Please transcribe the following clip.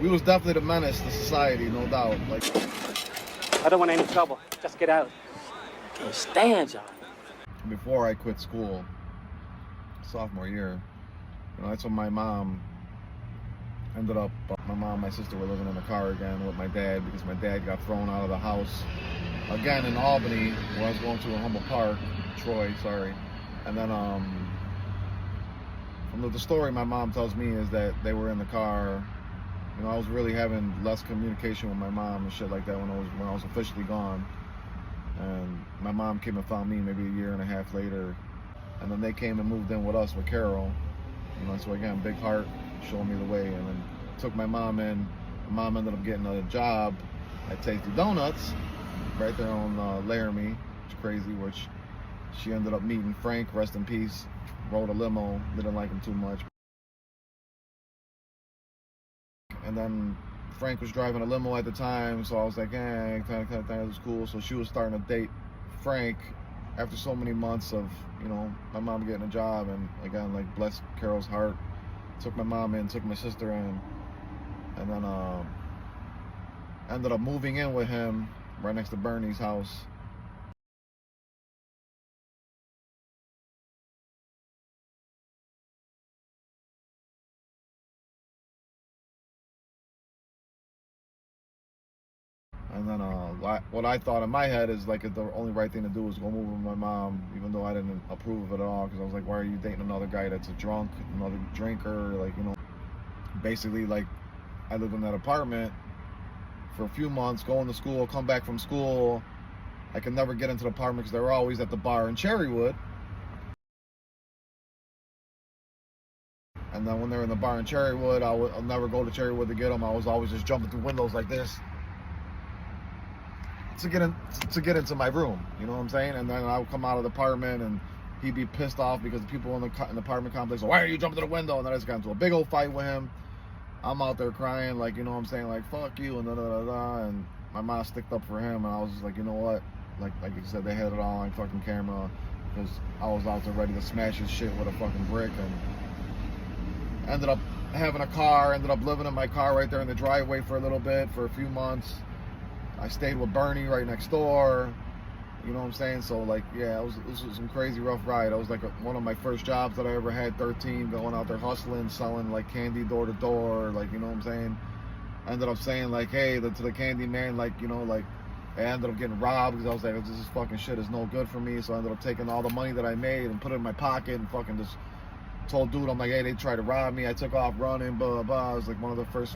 We was definitely the menace to society, no doubt. Like, I don't want any trouble. Just get out. Can't stand y'all. before I quit school, sophomore year, that's when my mom ended up, my mom and my sister were living in the car again with my dad because my dad got thrown out of the house again in Albany, where I was going to in Humboldt Park, Troy, sorry. And then from the story my mom tells me is that they were in the car. I was really having less communication with my mom and shit like that when I was officially gone. And my mom came and found me maybe a year and a half later. And then they came and moved in with us with Carol. So again, big heart, showing me the way. And then took my mom in. My mom ended up getting a job at Tasty Donuts right there on Laramie. It's crazy, which she ended up meeting Frank, rest in peace. Rode a limo, didn't like him too much. And then Frank was driving a limo at the time, so I was like, kind of thing, it was cool. So she was starting to date Frank after so many months of, my mom getting a job. And again, like, bless Carol's heart, took my mom in, took my sister in, and then ended up moving in with him right next to Bernie's house. And then what I thought in my head is like the only right thing to do was go move with my mom, even though I didn't approve of it at all, because I was like, why are you dating another guy that's a drunk, another drinker? Like, basically, like, I lived in that apartment for a few months, going to school, come back from school. I could never get into the apartment because they were always at the bar in Cherrywood. And then when they're in the bar in Cherrywood, I'll never go to Cherrywood to get them. I was always just jumping through windows like this to get into my room, you know what I'm saying? And then I would come out of the apartment and he'd be pissed off because the people in the apartment complex, why are you jumping to the window? And then I just got into a big old fight with him. I'm out there crying, like, you know what I'm saying, like, fuck you, and da-da-da-da, and my mom sticked up for him, and I was just like, you know what, like you said, they had it all on fucking camera, because I was out there ready to smash his shit with a fucking brick. And ended up having a car, ended up living in my car right there in the driveway for a little bit, for a few months. I stayed with Bernie right next door, you know what I'm saying? So, like, yeah, it was some crazy rough ride. It was like one of my first jobs that I ever had, 13, going out there hustling, selling like candy door to door, like, you know what I'm saying? I ended up saying like, hey, to the candy man, like, like, I ended up getting robbed because I was like, this fucking shit is no good for me. So I ended up taking all the money that I made and put it in my pocket and fucking just told dude, I'm like, hey, they tried to rob me. I took off running, blah, blah, blah. I was like one of the first